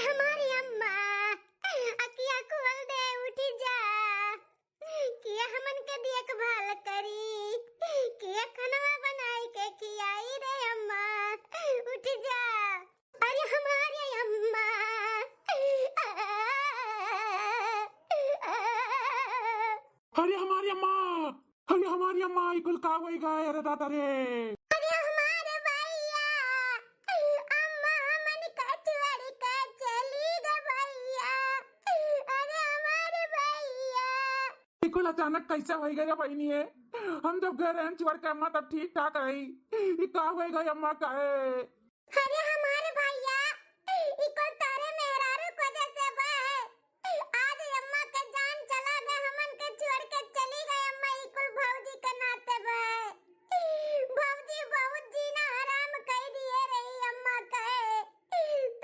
हमारी अम्मा अकिया खोल दे उठ जा किया हमन के देखभाल करी किया खनवा बनाई के खियाई रे अम्मा उठ जा। अरे हमारी अम्मा अरे हमारी अम्मा, अरे हमारी अम्मा इकुल का होई गए अरे दादा रे। अरे हमारे भैया अम्मा हमन का छोड़ के चली गई भैया। अरे हमारे भैया इकुल अचानक कैसे होई गया बहनी है। हम जब घर हैं छोड़ के अम्मा तब ठीक ठाक रही, ये का होई गई अम्मा का है। अरे हमारे भैया इकुल तारे मेहरारू को जैसे बे आज अम्मा के जान चला गए हमन के छोड़ के चली गई अम्मा इकुल भौजी के नाते बे भौजी बहुत जीना हराम कर दिए रही अम्मा के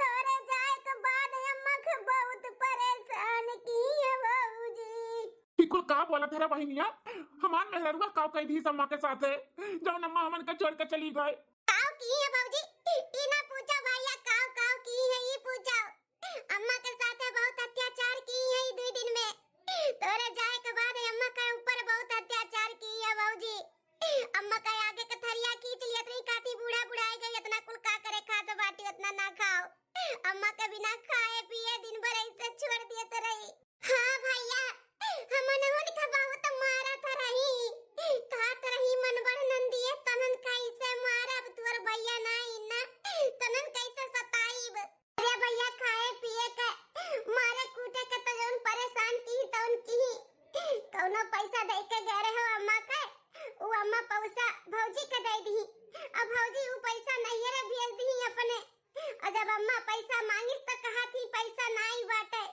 तोरे जाए के बाद अम्मा के बहुत परेशान की है भौजी। इकुल का बोला तेरा बहनिया, हमार मेहरुआ का कह दी अम्मा के साथ है जब अम्मा हमन के छोड़ के चली गए। काव की है भौजी ई ना पूछो भैया काव काव की है ये पूछो। अम्मा के साथ बहुत अत्याचार की है ई 2 दिन में तोरे जाए के बाद अम्मा के ऊपर बहुत अत्याचार की है भौजी। अम्मा का आगे के थरिया खींच लिया इतनी काटी बूढ़ा बुढ़ाई गई इतना कुल का करे खा तो बाटी उतना ना खाओ। अम्मा के बिना खाए पिए दिन भर ऐसे छोड़ दिए तो रही। हां भैया हमन होनी का बहुत मारा था रही का तरही मन बड़ नंदिए तनन कैसे मारब तोर भैया नहीं ना तनन कैसे सताईब। अरे भैया खाए पिए के मारे कूटे के तो जौन परेशान की तौन की कौनो पैसा दे के गए रहे हो अम्मा के वो अम्मा पैसा भौजी के दे दी अब भौजी वो पैसा नहीं रे भेज दी अपने और जब अम्मा पैसा मांगी तो कहा थी पैसा नहीं बाटे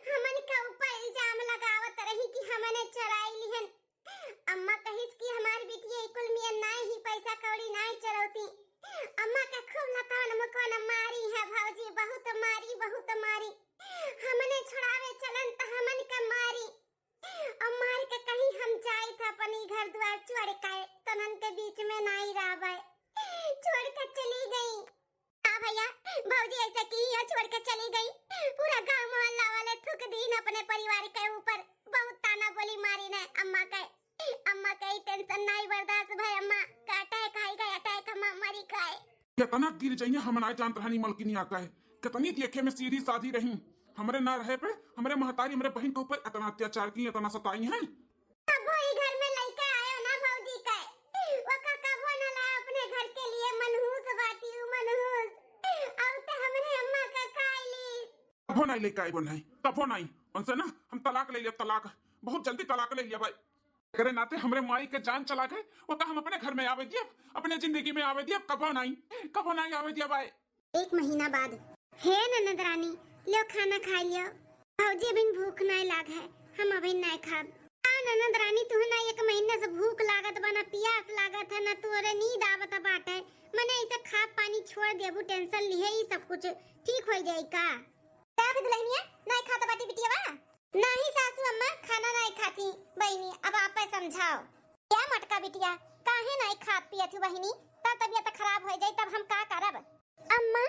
हमन के ऊपर इल्जाम लगावत रही कि हमने चराई लिहन। अम्मा कहिस कि हमारी बिटिया इकुल में नहीं ही पैसा कौड़ी नहीं चरौती। अम्मा के खूब लतान मुकन मारी है भौजी बहुत मारी हमने छुड़ावे चलन त हमन के मारी और मार के कहीं हम जाई था अपनी घर द्वार छोड़ के तनन के बीच में नहीं रहबे छोड़ के चली गई। हां भैया भौजी ऐसा की है छोड़ के चली गई पूरा गांव मोहल्ला वाले थूक दीन अपने परिवार के ऊपर बहुत ताना बोली मारी ने अम्मा के टेंशन नहीं बर्दाश्त भाई अम्मा का अटैक आई गए अटैक हम मरी गए। कितना गिर जाइए हम ना जानत रहनी मलकिनी आका है कितनी देखे में सीधी साधी रही हमरे ना रहे पे हमरे महतारी हमरे बहन के ऊपर इतना अत्याचार की इतना सताई है। अब वही घर में लइका आयो ना भौजी के वो का कबो ना ला अपने घर के लिए मनहूस बाटी मनहूस और ते हमरे अम्मा का खाईली कबो नहीं लेके आई बनाई कबो नहीं उनसे ना हम तलाक ले लिया तलाक बहुत जल्दी तलाक ले लिया भाई करे नाते हमरे माई के जान चला गए वो का हम अपने घर में आवे दिया अपने जिंदगी में आवे दिया कबो नहीं आवे दिया भाई। 1 महीना बाद हे ननद रानी लो खाना खा लियो भौजी अभी भूख नहीं लाग है हम अभी नहीं खाब। ननद रानी तू ना 1 महीना से भूख लागत बना प्यास लागत है ना तोरे नींद आवत बाटे मने ऐसे खा पानी छोड़ देबू टेंशन लिहे ई सब कुछ ठीक हो जाई का भी दुल्हनिया नहीं खाता बाटी बिटियावा नहीं सासू अम्मा खाना नहीं खाती बहनी अब आप समझाओ क्या मटका बिटिया काहे नहीं खात पियत बहनी तब तबीयत खराब हो जाई तब हम का करब। अम्मा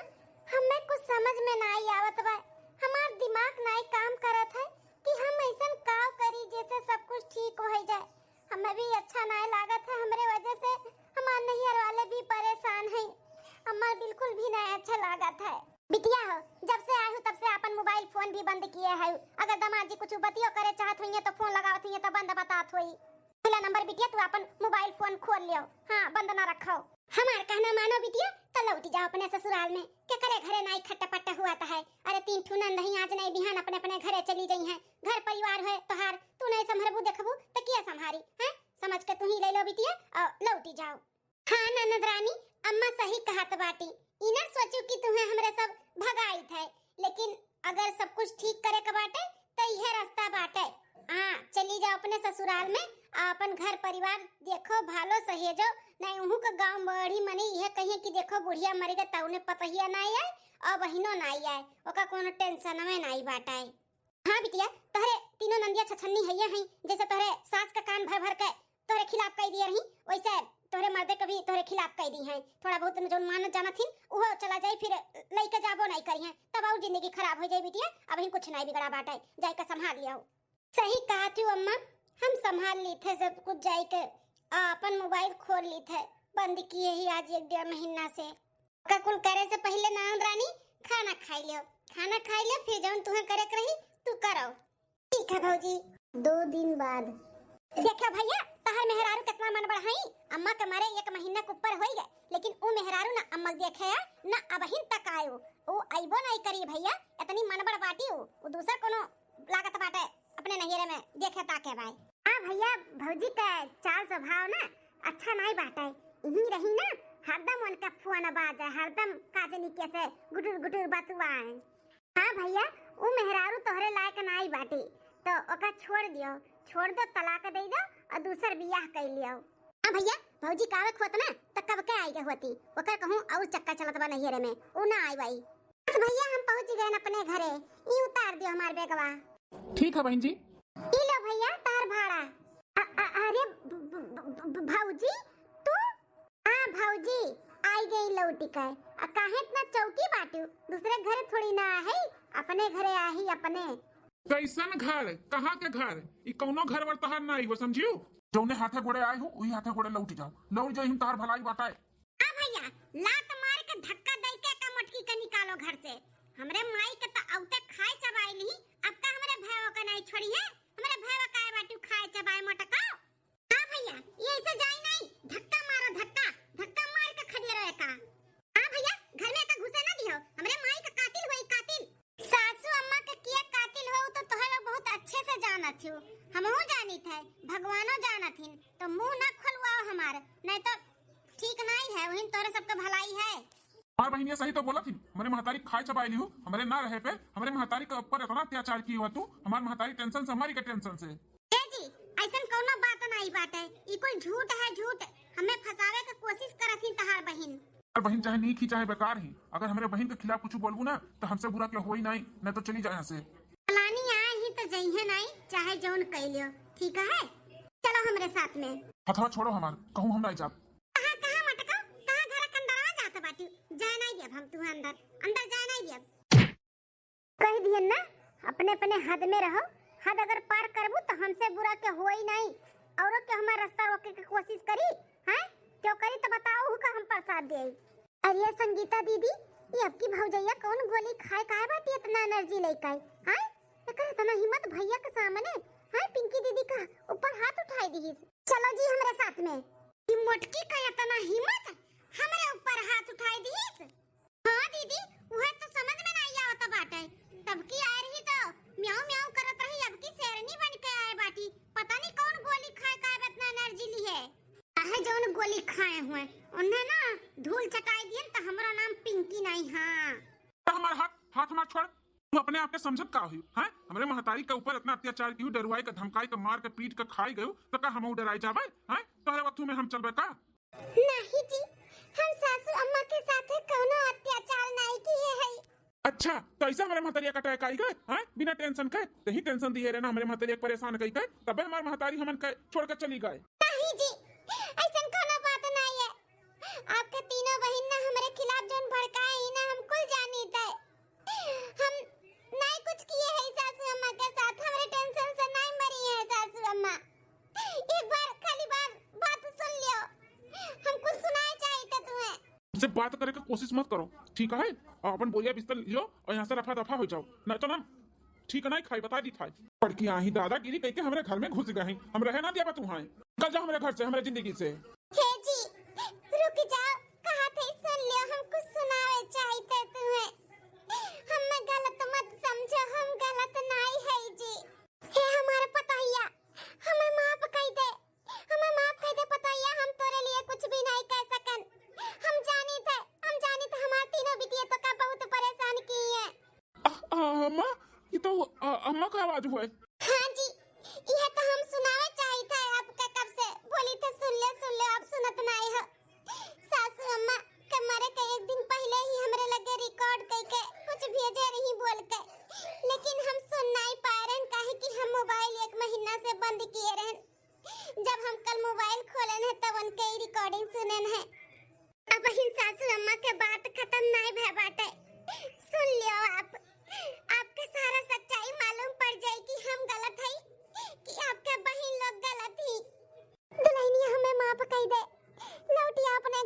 हमें कुछ समझ में नहीं आवत बा हमार दिमाग नहीं काम करत है कि हम ऐसन काव करी जैसे सब कुछ ठीक हो जाए। हमें भी अच्छा नहीं लागत है हमरे वजह से हमार नैहर वाले भी परेशान हैं अम्मा बिल्कुल भी नहीं अच्छा लागत है। बिटिया हो जब से आई हूं तब से अपन मोबाइल फोन भी बंद किए है अगर दामाद जी कुछ बतियो करे चाहत हुई तो फोन लगावत हुई तो बंद बतात हुई पहला नंबर बिटिया तू अपन मोबाइल फोन खोल लियो हां बंद ना रखो। हमार कहना मानो बिटिया तो लौट जाओ अपने ससुराल में क्या करे घरे नहीं खट्टा हुआ है। अरे 3 ठुनन नहीं आज नहीं बिहान अपने अपने घरे चली गई हैं घर परिवार है तोहार तू नहीं संभरबू देखबू तो क्या संभारी हैं समझ के तू ही ले लो बिटिया और लौटी जाओ। हां ननद रानी अम्मा सही कहत बाटी इना सोचू कि तुम्हें हमरे सब भगाई थे लेकिन अगर सब कुछ ठीक करे के बाटे तो यह रास्ता बाटे। हां चली जाओ अपने ससुराल में अपन घर परिवार देखो भालो सहेजो नहीं उहु का गांव बड़ी मनी यह कहिए कि देखो बुढ़िया मरी गई तौने पतहिया नहीं आए और बहिनो नहीं आए ओका कोनो टेंशन में नहीं बाटाए। हां बिटिया तोहरे तीनों नंदिया छछन्नी हैया हैं जैसे तोहरे सास का कान भर भर के तोहरे खिलाफ कह दिए रही वैसे तोहरे मर्दे कभी तोरे खिलाफ कह दी हैं, थोड़ा बहुत जो मानत जाना थी वो चला जाए, फिर लइका जाबो नहीं करी हैं, तब और जिंदगी खराब हो जाए बिटिया। अब ही कुछ नहीं बिगड़ा बाटे, जाए का संभाल लिया। सही कहा थी अम्मा, हम संभाल ली थे सब कुछ, जाए के अपन मोबाइल खोल ली थे, बंद किए ही आज 1-1.5 महीना से। कुल करे से पहले ननद रानी खाना खाई लियो, खाना खाई लियो, फिर जौन तुम्हें करे के रही तू करो। ठीक है भौजी। 2 दिन बाद देखा भैया तहर मेहरारू कितना मन बढ़ाई, अम्मा के मारे 1 महीना के ऊपर हो गए, लेकिन वो मेहरारू ना अम्मा देखे ना अबहिन तक आयो, वो आइबो नहीं करी भैया, इतनी मन बड़ बाटी वो दूसरा कोनो लागत बाटे अपने नहिरे में देखे ताके भाई। हां भैया भौजी का चाल स्वभाव ना अच्छा नहीं बाटे, यही रही ना हरदम उनका फोन बाजा, हरदम काजनी कैसे गुटुर गुटुर बतुआए। हां भैया वो मेहरारू तोहरे लायक नहीं बाटी, तो ओका छोड़ दियो, छोड़ दो, तलाक दे दो और दूसर बियाह कर लियो। हां भैया भौजी कावत होत ना त कब के आई होती, ओका कहूं और चक्का चलत बा नहिरे में, उ ना आई भाई। बस भैया हम पहुंच गए अपने घरे, ई उतार दियो हमार बेगवा। ठीक है बहन जी। ई लो भैया तार भाड़ा। अरे भौजी तू? हां भौजी आई गई लौटी के, काहे इतना चौकी बाटू, दूसरे घरे थोड़ी ना है, अपने घरे आही अपने। कैसन घर, कहाँ के घर, ई कौनो घर वर तहार नहीं हो, समझियो। जौने हाथे घोड़े आए हो वही हाथे घोड़े लौट जाओ, लौट जाओ, तहार भलाई बाटाए। हां भैया लात मार के धक्का दे के का मटकी के निकालो घर से, हमरे माई के त औते खाए चबाइली, अब का हमरे भैया का नहीं छोड़ी है, हमरे भैया का बाटू खाए चबाए मटका। हां भैया ये ऐसे जाई नहीं, धक्का मारो, धक्का धक्का मार के खड़े रहे का। हां भैया घर में का घुसे ना दियो, हमरे माई का कातिल होई कातिल, सासू अम्मा के किया कातिल हो तो तोहरा बहुत अच्छे से जानत हो, हमहू जानित है, भगवानो जानत हिन, तो मुंह ना खोलवाओ हमारे, नहीं तो ठीक नहीं है, वही तोरे सबके भलाई है। और बहनिया सही तो बोला थी, हमारे महतारी खाए चबाइली हो, हमारे ना रहे पे हमारे महतारी के ऊपर इतना अत्याचार की हुआ तू, हमारी महतारी टेंशन से, हमारी के टेंशन से। ए जी ऐसन कोनो बात नहीं बाटे, ई कोई झूठ है, झूठ हमें फंसावे के कोशिश करत हिन तहार बहिन। और बहन चाहे नीक ही चाहे बेकार ही, अगर हमारे बहन के खिलाफ कुछ बोलबू ना तो हमसे बुरा क्या हो ही नहीं तो चली जाए यहाँ से। फलानी आए ही तो जइहे नहीं, चाहे जौन कह लियो, ठीक है, चलो हमरे साथ में। हथवा छोड़ो हमार, कहूँ हम नहीं जाब। कहाँ कहाँ मटका, कहाँ घर के अंदरवा जात बाटी, जाए नहीं देब हम, तू अंदर जाए नहीं देब। कह दिए ना अपने अपने हद में रहो, हद अगर पार करबू तो हमसे बुरा के हो ही नहीं, औरों के हमारा रास्ता रोके की कोशिश करी हैं, क्यों करी तो बताओ का हम प्रसाद दे। अरे संगीता दीदी ये अब की भौजैया कौन गोली खाए काहे बाटी इतना एनर्जी लेके हैं, एकर इतना हिम्मत भैया के सामने हैं, पिंकी दीदी का ऊपर हाथ उठाई दी। चलो जी हमारे साथ में, ये मोटकी का इतना हिम्मत हमारे ऊपर हाथ उठाई दी। हां दीदी वह तो समझ में नहीं आवता बाटे, तब की आ रही तो म्याऊ म्याऊ करत रही, अब की शेरनी बन के आए बाटी, पता नहीं कौन गोली खाए काहे इतना एनर्जी ली है। आहे जौन गोली खाए हुए उन्हें ना धूल चटाई दिए तो हमारा नाम पिंकी नहीं। हां हमारा हाथ हमार छोड़, तू अपने आप के समझत का हुई हैं, हमारे महतारी के ऊपर इतना अत्याचार की, डरवाई का, धमकाई का, मार के, पीट के खाई गयो तो का हम डराई जावे हैं, तोहरे वतू में हम चलबे का? नहीं जी हम सासू अम्मा के साथ कोनो अत्याचार नहीं किए है। अच्छा तो ऐसा हमारे महतारिया का टैक आई गए हैं, बिना टेंशन के, यही टेंशन दिए रहना हमारे महतारिया परेशान कई गए, तबे हमारे महतारी हमन के छोड़ कर चली गए। नहीं जी ऐसा कोनो बात नहीं है, आपके तीनों बहन ना हमारे खिलाफ जोन भड़काए ही ना, हम कुल जानी थे, हम नहीं कुछ किए है सासू अम्मा के साथ, हमारे टेंशन से नहीं मरी है सासू अम्मा, एक बार खाली बात सुन लियो, हम कुछ सुनाए चाहिए थे तुम्हें। मुझसे बात करे की कोशिश मत करो, ठीक है, और अपन बोलिया बिस्तर लियो और यहाँ से रफा दफा हो जाओ, नहीं तो ना ठीक नहीं खाई, बता दी था पड़की आही दादागिरी कह के हमारे घर में घुस गए, हम रहे ना दिया बा तुम्हारे, कल जाओ हमारे घर से, हमारे जिंदगी से। हे जी रुक जाओ, कहा थे सुन लियो, हम कुछ सुनाए चाहते तुम्हें, हमें गलत मत समझो, हम गलत नहीं है जी। हे हमारे पतैया हमें माफ कर दे, हमें माफ कर दे पतैया, हम तोरे लिए कुछ भी नहीं कह सकन, हम जानी थे हमारे तीनों बिटिया तो का बहुत परेशान की है। अम्मा ये तो अम्मा का आवाज हुआ है। हाँ जी यह तो हम सुनावे चाहिए था आपका, कब से बोली थे सुन ले आप सुनत नहीं हो। सासू अम्मा के मरे के एक दिन पहले ही हमरे लगे रिकॉर्ड करके कुछ भेजे रही बोल के, लेकिन हम सुन नहीं पा रहे काहे कि हम मोबाइल 1 महीना से बंद किए रहे, जब हम कल मोबाइल खोलन है तब उनके ही रिकॉर्डिंग सुनन है। अब इन सासू अम्मा के बात खत्म नहीं भय बाटे। सुन लियो आपके सारा सच्चाई मालूम पड़ जाए कि हम गलत है, कि आपके बहन लोग गलत ही। दुल्हनिया हमें माफ कर दे, लौटिया अपने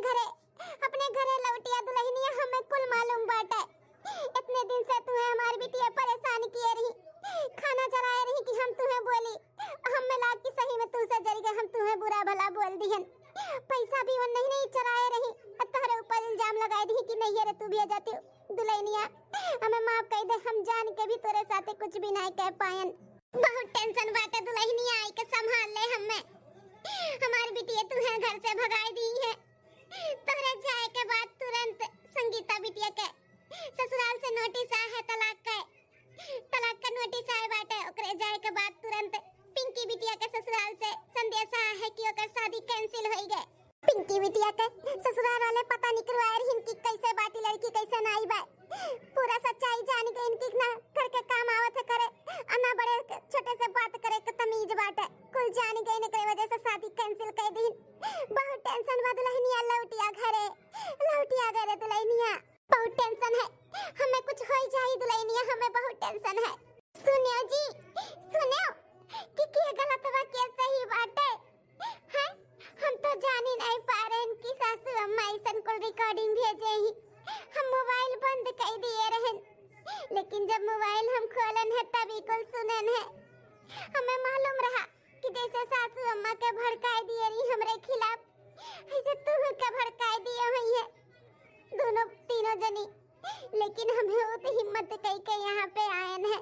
घरे लौटिया दुल्हनिया, हमें कुल मालूम बाटे। इतने दिन से तुम्हें हमारी बिटिया परेशान किए रही, खाना चलाए रही कि हम तुम्हें बोली, हमें लाग की सही में तुझसे जरी गए, हम तुम्हें बुरा भला बोल दिहन। पैसा भी वो नहीं चराए रही, तुम्हारे ऊपर इल्जाम लगाए दी कि नहीं रे तू भी जाती दुल्हनिया, हमें माफ कर दे, हम जान के भी तेरे साथे कुछ भी नहीं कह पायन। बहुत टेंशन बाटे दुल्हनिया, आई के संभाल ले हमें। हमारी बिटिया तुम्हें घर से भगाई दी है, तोरे जाए के बाद तुरंत संगीता बिटिया के ससुराल से नोटिस आया है तलाक का नोटिस आया बाटे। ओकरे जाए के बाद तुरंत पिंकी बिटिया के ससुराल से संदेश आया है कि ओकर शादी कैंसिल हो गई। पिंकी बिटिया के ससुराल वाले पता नहीं करवाए रही कि कैसे बाटी लड़की कैसे ना आई बा, पूरा सच्चाई जान के इनकी ना करके काम आवत है करे, अन्ना बड़े छोटे से बात करे के तमीज बाटे, कुल जान गए ने के वजह से शादी कैंसिल कर दी। बहुत टेंशन बा दुल्हनिया, लौटिया घरे दुल्हनिया, बहुत टेंशन है, हमें कुछ हो जाए दुल्हनिया, हमें बहुत टेंशन है। सुनियो जी, सुनियो कि गलत बा के सही बाटे है, हम तो जान ही नहीं पा रहे हैं कि सासू अम्मा ऐसन को रिकॉर्डिंग भेजे ही। हम मोबाइल बंद कर दिए रहे, लेकिन जब मोबाइल हम खोलन है तभी कुल सुनन है। हमें मालूम रहा कि जैसे सासू अम्मा के भड़काए दिए रही हमरे खिलाफ, ऐसे तू के भड़काए दिए हुई है दोनों तीनों जनी, लेकिन हमें वो हिम्मत कई के यहाँ पे आए हैं।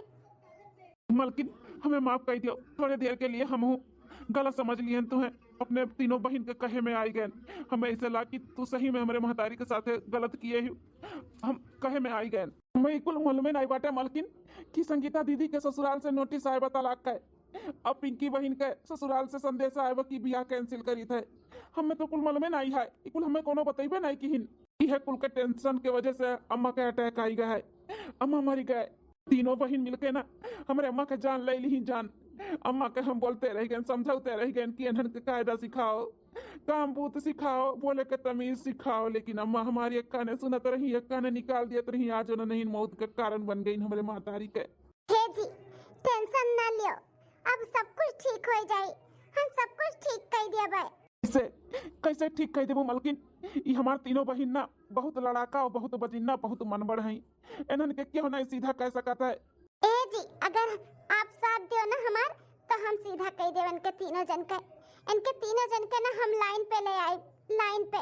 मालकिन हमें माफ कर दियो, थोड़े देर के लिए हम गलत समझ लिए तुम्हें, अपने तीनों बहन के कहे में आई गए, हमें ऐसे ला कि तू सही में हमारे महतारी के साथ गलत किए ही, हम कहे में आई गए। मैं कुल मालूम नहीं बाटे मालकिन कि संगीता दीदी के ससुराल से नोटिस आए तलाक का, अब पिंकी बहन के ससुराल से संदेश आए कि बियाह कैंसिल करी थे, हमें तो कुल मालूम नहीं है, कुल हमें कोनो बतेबे नहीं कि यह कुल के टेंशन के वजह से अम्मा के अटैक आई गया है, अम्मा मरी गए। तीनों बहन मिलके ना हमारे अम्मा के जान ले ली जान। अम्मा के हम बोलते रह गए, समझाते रह गए कि इन्हन के कायदा सिखाओ, काम बूत सिखाओ, बोले के तमीज सिखाओ, लेकिन अम्मा हमारी अक्का ने सुनत रही, अक्का ने निकाल दिया रही, आज उन्होंने मौत के कारण बन गई हमारे मातारी के। हे जी टेंशन ना लियो, अब सब कुछ ठीक हो जाए, हम सब कुछ ठीक कर दिया भाई। कैसे ठीक कर देबो मालकिन, ये हमार तीनों बहन ना बहुत लड़ाका और बहुत बजिन्ना बहुत मनबड़ हैं, इन्हन के क्यों नहीं सीधा कह सकता है। ए जी अगर आप साथ दियो ना हमार, तो हम सीधा कह देव इनके तीनों जन के ना हम लाइन पे ले आए, लाइन पे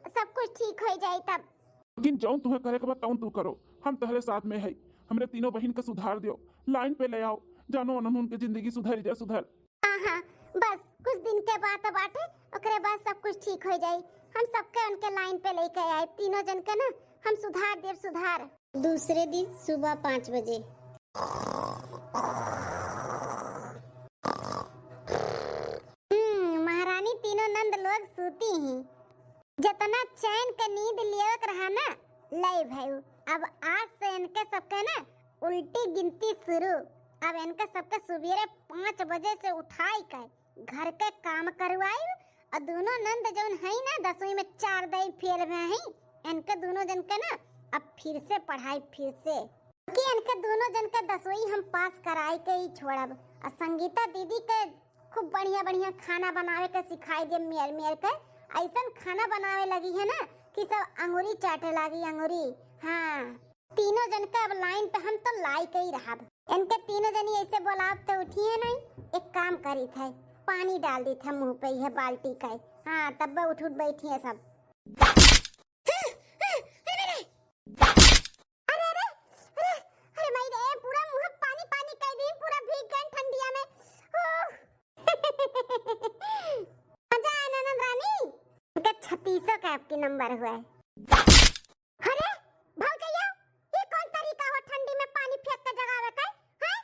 सब कुछ ठीक हो जाए तब। लेकिन जो तुम्हें करे के बाद तू करो, हम तुम्हारे साथ में है, हमरे तीनों बहन के सुधार दियो, लाइन पे ले आओ, जानो उनकी जिंदगी सुधर जाए सुधर। हाँ बस कुछ दिन के बाद बाटे, ओकरे बाद सब कुछ ठीक हो जाए, हम सबके उनके लाइन पे लेके आए, तीनों जन के ना हम सुधार देव सुधार। दूसरे दिन सुबह 5 बजे महारानी तीनों नंद लोग सूती ही, जितना चैन के नींद लियक रहा ना ले भाई, अब आज से इनके सबके ना उल्टी गिनती शुरू। अब इनके सबके सुबेरे 5 बजे से उठाई के घर के काम करवाई, और दोनों नंद जौन है ना 10वीं में 4 दई फेल में है, इनके दोनों जन के ना अब फिर से पढ़ाई फिर से, कि इनके दोनों जन के 10वीं हम पास कराई के ही छोड़ब। और संगीता दीदी के खूब बढ़िया बढ़िया खाना बनावे के सिखाई दे, मेर के ऐसा खाना बनावे लगी है ना कि सब अंगूरी चाटे लगी अंगूरी। हाँ तीनों जन के अब लाइन पे हम तो लाई के ही रहब, इनके तीनों जनी ऐसे बोलाब तो उठिए नहीं, एक काम करी थे पानी डाल दी था मुंह पे यह बाल्टी का। हाँ तब उठ बैठी है सब। पूरा मुंह पानी पानी कर दी, पूरा भीग गए ठंडिया में। मजा आया ननद रानी, इनका 3600 का आपकी नंबर हुआ है। अरे भौजैया ये कौन तरीका हो ठंडी में पानी फेंक के जगावे का है?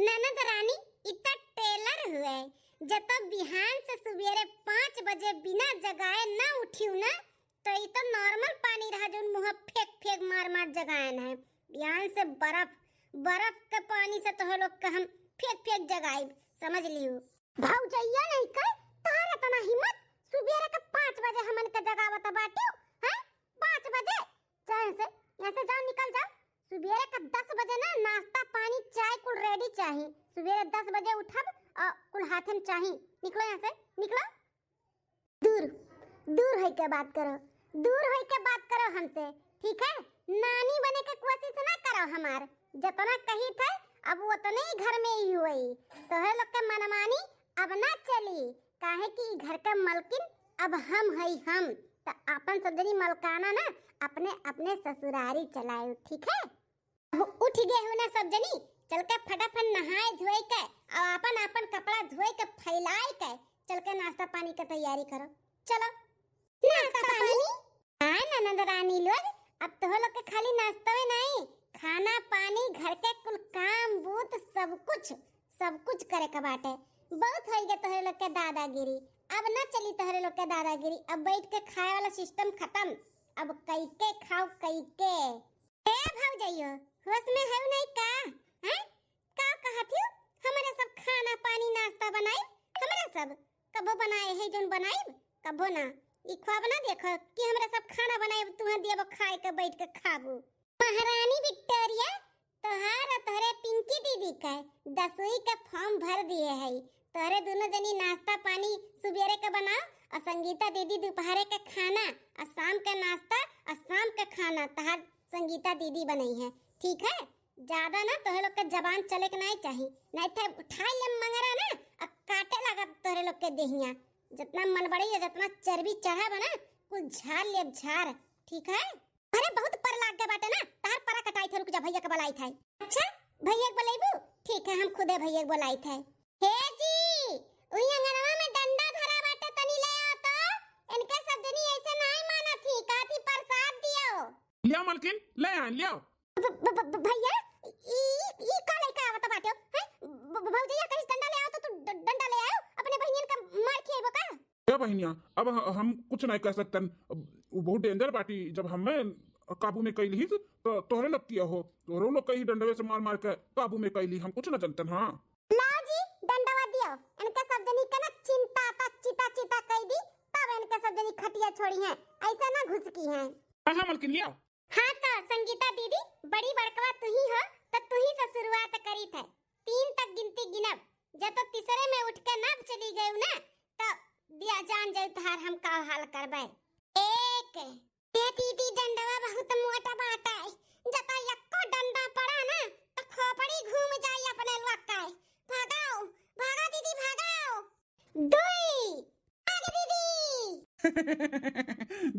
ननद रानी इतना टेलर हुए जब तो बिहान से सुबेरे 5 बजे बिना जगाए ना उठियो ना, तो ये तो नॉर्मल पानी रहा जो मुंह फेंक मार जगाएन है। बिहान से बर्फ के पानी से तो लोग के हम फेंक जगाई, समझ लियो। भौजैया नहीं कर तारा तना हिम्मत सुबेरे के 5 बजे हमन के जगावत बाटियो हैं 5 बजे चाहे से यहाँ से जाओ निकल जाओ सुबेरे के 10 बजे ना नाश्ता पानी चाय कुल रेडी चाहिए सुबेरे 10 बजे उठब और कुल हाथ में चाहिए निकलो यहाँ से निकलो दूर दूर होई के बात करो दूर होई के बात करो हमसे ठीक है नानी बने के कोशिश ना करो हमार जितना कही थे अब उतने ही घर में ही हुई तो है लोग के मनमानी अब ना चली काहे कि घर का मलकिन अब हम हम तो अपन सदरी मलकाना ना अपने अपने ससुरारी चलाए ठीक है अब उठ गए हो ना सब जनी चल के फटाफट नहाए धोए के और अपन अपन कपड़ा धोए के फैलाए के चल के नाश्ता पानी की तैयारी करो चलो नाश्ता पानी हाँ ननद रानी लोग अब तो लोग के खाली नाश्ता में नहीं खाना पानी घर के कुल काम बूत सब कुछ करे के बाटे बहुत हो गया तोहरे लोग के दादागिरी अब ना चली तोहरे लोग के दादागिरी अब बैठ के खाए वाला सिस्टम खत्म अब कई के खाओ कई के ए भौजैयो होश में है नहीं का हैं का कहत हो हमारे सब खाना पानी नाश्ता बनाई हमारे सब कबो बनाए है जोन बनाई कबो ना ई ख्वाब ना देखो कि हमरा सब खाना बनाए तुहा दियब खाए के बैठ के खाबू महारानी विक्टोरिया तोहार तोहरे पिंकी दीदी का 10वीं का फॉर्म भर दिए है तोहरे दोनों जनी नाश्ता पानी सुबेरे के बनाओ और संगीता दीदी दोपहर के खाना और शाम का नाश्ता और शाम का खाना तोहार संगीता दीदी बनाई है ठीक है ज्यादा ना तोहरे लोग के जबान चले के नहीं चाहिए नहीं तो उठाई ले मंगरा ना और काटे लगा तोहरे लोग के देहिया जितना मन बढ़ी है जितना चर्बी चढ़ा बना कुछ झाड़ ले झाड़ ठीक है अरे बहुत पर लाग के बाटे ना तार परा कटाई थे रुक जा भैया के बुलाई थे अच्छा भैया के बुलाईबू ठीक है हम खुदे भैया के बुलाई थे हे जी ओई अंगनवा में डंडा धरा बाटे तनी ले आओ तो इनके सब जनी ऐसे नहीं माना थी काती प्रसाद दियो लिया मालकिन ले आ लियो भैया ई का लइका आवत बाटे हैं भौजैया कहीं डंडा ले आओ तो तू डंडा ले आओ अपने बहनियन का मार खिएबो का क्या बहनिया अब हम कुछ नहीं कर सकते वो बहुत डेंजर बाटी जब हमें काबू में कैली तो तोहरे लोग किया हो तोहरे लोग कहीं डंडवे से मार के काबू में कैली हम कुछ ना जानते हाँ लाओ जी डंडवा दियो इनके सब जनी के ना चिंता चिता कह दी तब इनके सब जनी खटिया छोड़ी हैं ऐसा ना घुसकी हैं हाँ मालकिन लिया हाँ तो संगीता दीदी बड़ी बड़कवा तू ही हो तो तू ही से शुरुआत करी थे 3 तक गिनती गिनब जब तो तीसरे में उठ के नब चली गई ना तो दिया जान जाए तहार हम का हाल करबे 1 ये दीदी डंडवा बहुत मोटा बाटा है जता यक्को डंडा पड़ा ना तो खोपड़ी घूम जाई अपने लक्का भागाओ भागा दीदी भागाओ 2 आगे दीदी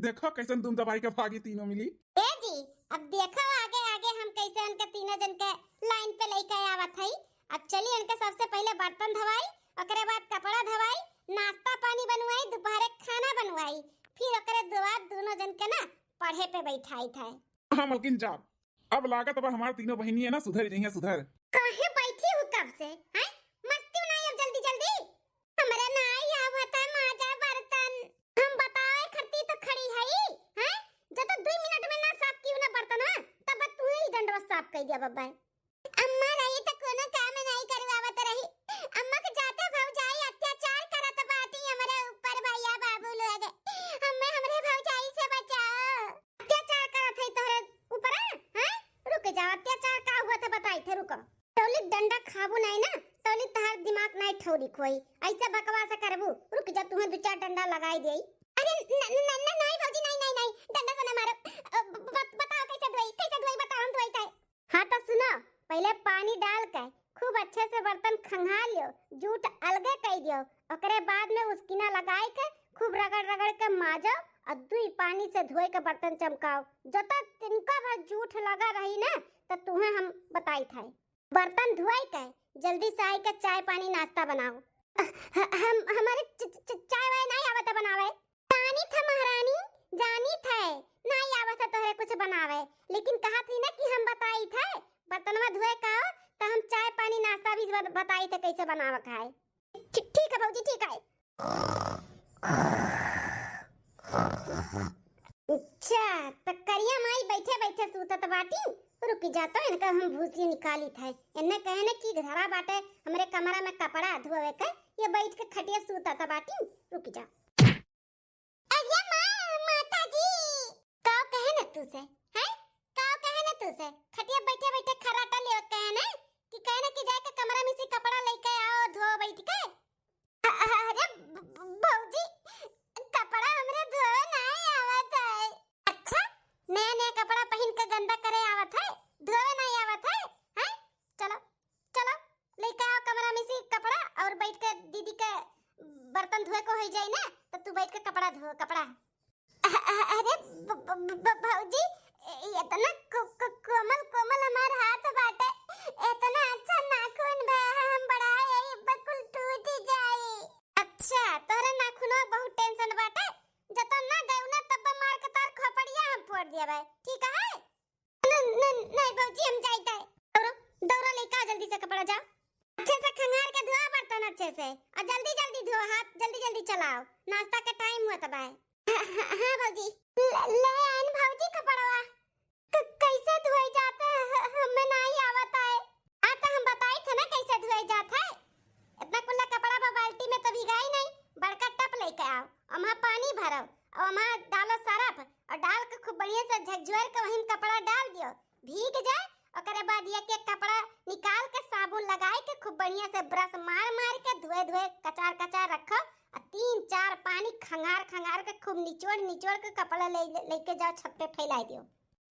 देखो कैसे तुम दवाई के भागी तीनों मिली ए जी अब देखो आगे आगे हम कैसे उनके तीनों जन के लाइन पे लेके आवत हई अब चलिए उनके सबसे पहले बर्तन धोवाई ओकरे बाद कपड़ा धोवाई नाश्ता पानी बनवाई दोपहर खाना बनवाई फिर ओकरे बाद दोनों जन के ना पढ़े पे बैठाई थे हाँ मालकिन जा अब लागत अब हमार तीनों बहनी है ना सुधर जाइए सुधर काहे बैठी हो कब से हैं मस्ती नहीं अब जल्दी जल्दी हमरा नहीं आवत है माजा बर्तन हम बताए खरती तो खड़ी है हैं जब तक 2 मिनट में ना साफ की ना बर्तन है तब तू ही दंडवा साफ कर दिया बब्बा अम्मा रही तो कोनो काम नहीं करवावत रही अम्मा के जाते भौजाई अत्याचार करत बाटी हमरे ऊपर भैया बाबू लोग हमें हमरे भौजाई से बचाओ अत्याचार करत है तोरे ऊपर हैं रुक जा अत्याचार का हुआ था बताई थे रुको तौली डंडा खाबू नहीं ना तौली तहार दिमाग नहीं ठौरी खोई ऐसे बकवास करबू रुक जा तुम्हें 2-4 डंडा लगाई देई अरे नहीं भौजी नहीं डंडा से ना मारो बताओ कैसे धोई बताओ हम धोई हां तो सुनो पहले पानी डाल के खूब अच्छे से बर्तन खंगा लियो जूठ अलगे कर दियो ओकरे बाद में उसकीना लगाए के खूब रगड़ के माजो और 2 पानी से धोए के बर्तन चमकाओ जब तक तिनका भर जूठ लगा रही ना तो तुम्हें हम बताई थे बर्तन धोए के जल्दी से आई के चाय पानी नाश्ता बनाओ हम हमारे चाय वाय नहीं आवत बनावे जानी था महारानी जानी थे नहीं आवत तोहरे कुछ बनावे लेकिन कहा थी ना कि हम बताई थे बर्तनवा धोए का तो हम चाय पानी नाश्ता भी बताई थे कैसे बनावा खाए ठीक है भौजी ठीक है अच्छा तो करिया माई बैठे बैठे सूतत बाटी रुक जाता इनका हम भूसी निकाली थे इन्ने कहे ना कि घरा बाटे हमरे कमरा में कपड़ा धोवे के ये बैठ के खटिया सूता था बाटी। रुक जा। अरे माता जी का कहे न तुसे हैं का कहे न तुसे खटिया बैठे बैठे खराटा ले कहे न कि कहे न कि जाके कमरा में से कपड़ा लेके आओ धो बैठ के। अरे भौजी कपड़ा हमरे धो नहीं आवत है। अच्छा नया नया कपड़ा पहन के गंदा करे आवत है धोए नहीं आवत है हैं। चलो चलो लेके आओ कमरा में से कपड़ा और बैठ के दीदी के बर्तन धोए को हो जाए ना तो तू बैठ के कपड़ा धो कपड़ा। अरे भौजी इतना कोमल कोमल हमार हाथ बाटे इतना अच्छा नाखून बा हम बढ़ाए बिल्कुल टूट जाए। अच्छा तोरे नाखून बहुत टेंशन बाटे जब ना गए ना तब मार के तार खोपड़िया हम फोड़ दिया भाई ठीक है। नहीं भौजी हम जाइता है दौड़ो दौड़ो लेके आ जल्दी से कपड़ा जाओ अच्छे से खंगार के धो बर्तन अच्छे से और जल्दी जल्दी धो हाथ जल्दी जल्दी चलाओ नाश्ता का टाइम हुआ तब है। हाँ भौजी ले आइन भौजी कपड़वा कैसे धोए जाता है हमें नहीं आवता है। हाँ तो हम बताए थे ना कैसे धोए जाता है। इतना कुल्ला कपड़ा बाल्टी में तो भिगाई नहीं बड़का टप लेके आओ और वहाँ पानी भरो और वहाँ डालो सरफ और डाल के खूब बढ़िया से झकझोर के वहीं कपड़ा डाल दियो भीग जाए और बाद ये के कपड़ा निकाल के साबुन लगाए के खूब बढ़िया से ब्रश मार मार के धोए धोए कचार कचार रखो और 3-4 पानी खंगार खंगार के खूब निचोड़ के कपड़ा लेके जाओ छत पे फैला दियो।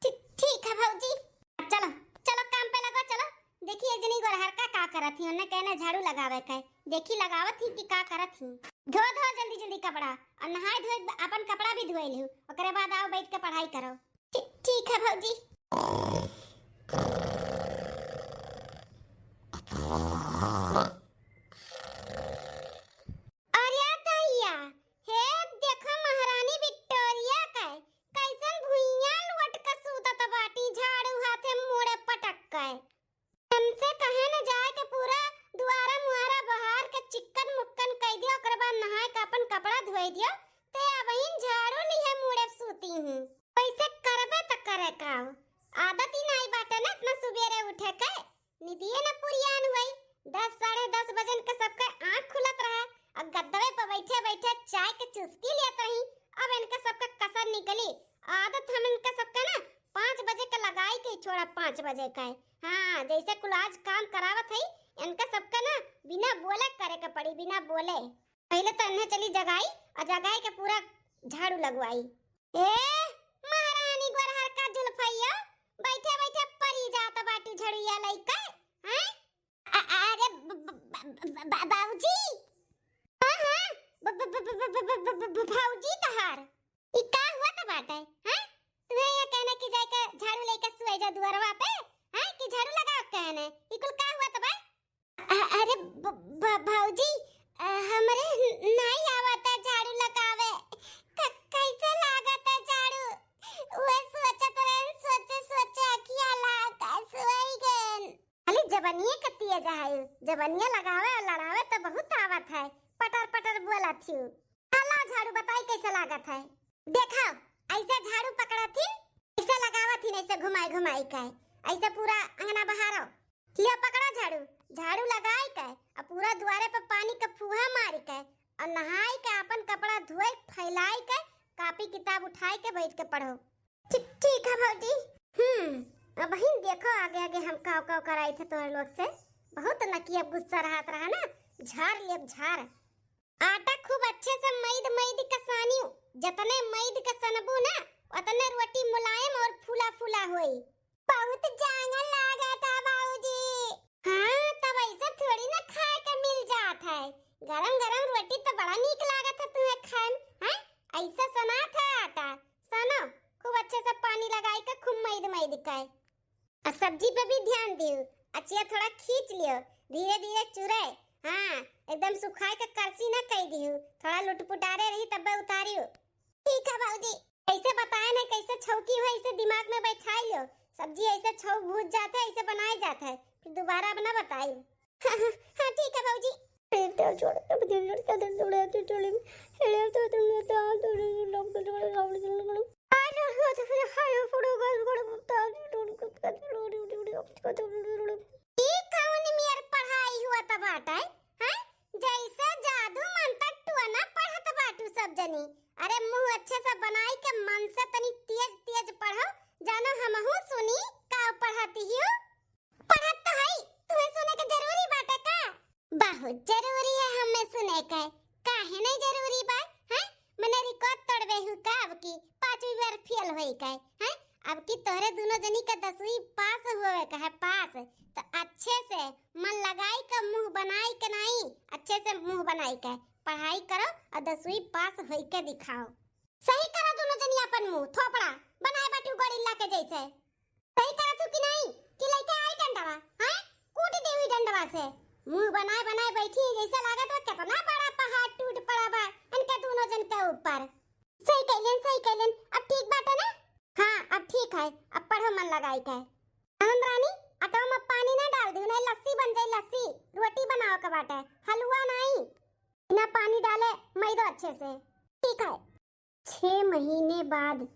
ठीक है भौजी चलो चलो काम पे लगो चलो। देखिए जनी गोरहर का करत थी उन्हें कहना झाड़ू लगावे के देखी लगावत थी कि का करत थी। धो धो जल्दी जल्दी कपड़ा और नहाए धोए अपन कपड़ा भी धोए लियो ओकरे बाद आओ बैठ के पढ़ाई करो। ठीक है भौजी। अरे तैया हे देखो महारानी विक्टोरिया का कैसन भुइयां लुट के सूतत बाटी झाड़ू हाथे मुड़े पटक के हमसे कहे न जाए के पूरा दुआरा मुहारा बहार के चिकन मुक्कन कह दियो ओकर बाद नहाए के अपन कपड़ा धोए दियो ते अबहिन झाड़ू लिए मुड़े सूती हूं। कैसे करबे त करे का आदत ही नहीं बाटे ना इतना सुबेरे उठे के निदिए न पुरियान हुई 10 साढ़े 10 बजे के सबके आंख खुलत रहा और गद्दवे पे बैठे बैठे चाय के चुस्की लेत रही। अब इनके सबके कसर निकली आदत हम इनके सबके ना 5 बजे के लगाई के छोड़ा 5 बजे का। हाँ जैसे कुलाज काम करावत है इनका सबका ना बिना बोले करे के पड़ी बिना बोले। पहले तो इन्हें चली जगाई और जगाई के पूरा झाड़ू लगवाई। ए महारानी गोरहर का जुल्फैया बैठे बैठे परी जात बाटी झड़िया लइका हैं। अरे बाबूजी हां हां भौजी तहार ई का हुआ त बाटे हैं तुम्हें ये कहने की जाए के झाड़ू लेके सुए जा दुआरवा पे हैं कि झाड़ू लगाओ कहने ई कुल का हुआ त बा। अरे भौजी हमरे नहीं आवता झाड़ू लगावे कैसे लागत है झाड़ू वो सोचत रहन सोचे अखिया लागा सोई गन खाली जबनिए कतिया जाए जबनिया लगावे और लड़ावे तो बहुत आवत है पटर पटर बोला थी। हला झाड़ू बताई कैसे लागत है देखो ऐसे झाड़ू पकड़ा थी ऐसे लगावा थी ऐसे घुमाई घुमाई के ऐसे पूरा अंगना बहारो लिया पकड़ा झाड़ू झाड़ू लगाई के और पूरा द्वारे पे पानी का फुहा मार के और नहाई के अपन कपड़ा धोए फैलाई के कॉपी किताब उठाई के बैठ के पढ़ो। ठीक है भौजी। अब ही देखो आगे आगे हम काव काव कराई थे तोहर लोग से बहुत नकिया गुस्सा रहत रहा ना झाड़ लेब झाड़। आटा खूब अच्छे से मैद के सानियो जतने मैद के सनबू ना उतने रोटी मुलायम और फूला फूला होई। बहुत जांगल लागा था बाबूजी। हाँ तब ऐसा थोड़ी ना खाए के मिल जात है गरम गरम रोटी तो बड़ा नीक लागत है तुम्हें खाए हैं ऐसा सना था आटा सनो खूब अच्छे से पानी लगाई के खूब मैद के और सब्जी पे भी ध्यान दियो अच्छे थोड़ा खींच लियो धीरे धीरे चुरे। हाँ एकदम सुखाए के करसी ना कह दियो थोड़ा लुटपुटारे रही तब उतारियो। ठीक है बाबूजी ऐसे बताए ना कैसे छौकी हो ऐसे दिमाग में बैठाई लो सब्जी ऐसे छौ भूज जाता है ऐसे बनाया जाता है फिर दोबारा बना बताइयो। हाँ ठीक है बाबूजी। पढ़ाई हुआ तब आता है जैसे अरे मुंह अच्छे से बनाई के मन से तनी तेज तेज पढ़ो, जानो हमहू सुनी का पढ़ाती हो। पढ़त तो है, तुम्हें सुने के जरूरी बात है का? बहुत जरूरी है हमें सुने के, काहे नहीं जरूरी बा? हैं मैंने रिकॉर्ड तोड़वे हूं का अब की 5वीं बार फेल होई का हैं, अब की तोहरे दोनों जनी का 10वीं पास हुए का है पास, तो अच्छे से मन लगाई का मुंह बनाई के नहीं, अच्छे से मुंह बनाई के पढ़ाई करो और 10वीं पास होई के दिखाओ। सही करो दोनों जनी अपन मुंह थोपड़ा बनाए बाटू गोरिल्ला के जैसे। सही करो तू कि नहीं कि लेके आई डंडवा हैं, कूट देवी डंडवा से। मुंह बनाए बनाए बैठी जैसे लागत है कितना बड़ा पहाड़ टूट पड़ा बा इनके दोनों जन के ऊपर। सही कहलन अब ठीक बात है ना? हाँ अब ठीक है, अब पढ़ो मन लगाई के। आनंद रानी आटा में पानी ना डाल दूं, नहीं लस्सी बन जाए, लस्सी रोटी बनाओ का बाटे, हलवा नहीं, बिना पानी डाले मैदो अच्छे से। ठीक है 6 महीने बाद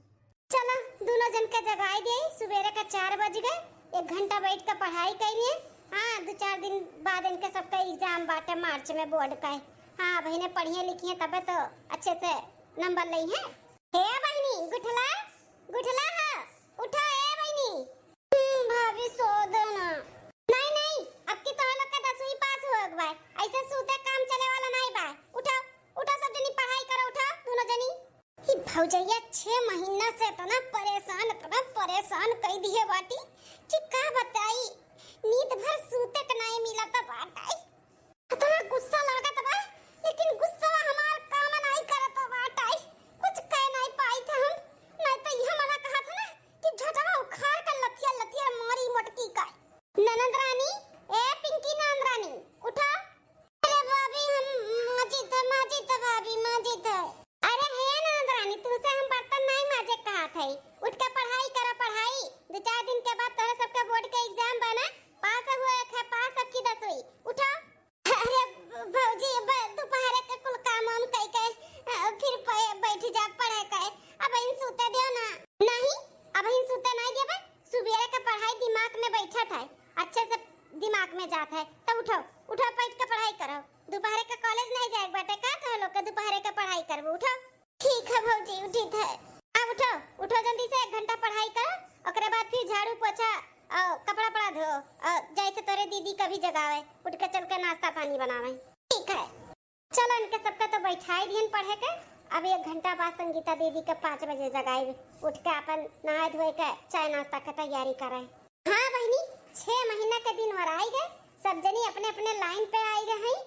चलो दोनों जन के जगाई दे, सुबेरे का 4 बज गए, 1 घंटा बैठ कर पढ़ाई करिए। हाँ 2-4 दिन बाद इनके सबका एग्जाम बाटे मार्च में बोर्ड का है। हाँ बहने पढ़िए लिखिए तबे तो अच्छे से नंबर ली है। हे बहनी गुठला गुठला है, उठो ए बहनी। भाभी सो दो ना। नहीं अब की तो लोग का 10वीं पास हो गए, ऐसे सूते काम चले वाला नहीं बा। उठो उठो सब जनी पढ़ाई करो, उठो दोनों जनी। ही भौजैया 6 महीना से इतना परेशान कर दिए बाटी कि का बताई, नींद भर सूते के नहीं मिला तो बाटाई, इतना गुस्सा लागत बा, लेकिन गुस्सा हमार काम नहीं करत बाटाई, कुछ कह नहीं पाई थे हम, नहीं तो यह मना कहा था ना कि झटवा उखाड़ कर लथिया मारी मोटकी का। ननद रानी ए पिंकी ननद रानी उठो। अरे भाभी हम माजिद भाभी माजिद। अरे हे ननद रानी तुमसे हम बर्तन नहीं माजे कहा थे, उठ के पढ़ाई करो पढ़ाई, 2-4 दिन के बाद तोरे सबका बोर्ड का एग्जाम बना, पास हुए है पास अब की 10वीं। उठो। अरे भौजी दोपहर के कुल काम हम कई फिर बैठ जा पढ़े के, अब इन सूते दियो ना। नहीं अब इन सूते नहीं देबे, सुबह का पढ़ाई दिमाग में बैठा था, अच्छे से दिमाग में जाता है, तब उठो उठो बैठ के पढ़ाई करो। दोपहर का कॉलेज नहीं जाए बेटा का तो लोग के दोपहर का पढ़ाई करबो। उठो। ठीक है भौजी उठी थे, अब उठो जल्दी से 1 घंटा पढ़ाई करो, ओकरे बाद फिर झाड़ू पोछा और कपड़ा पड़ा धो और जैसे तोरे दीदी कभी जगावे उठ के चल के नाश्ता पानी बनावे। ठीक है चलो इनके सबका तो बैठाई दियन पढ़े के, अब 1 घंटा बाद संगीता दीदी के 5 बजे जगाई, उठ के अपन नहाए धोए के चाय नाश्ता की तैयारी करे। हाँ बहनी 6 महीना के दिन और आई गए, सब जनी अपने अपने लाइन पे आई गए हैं।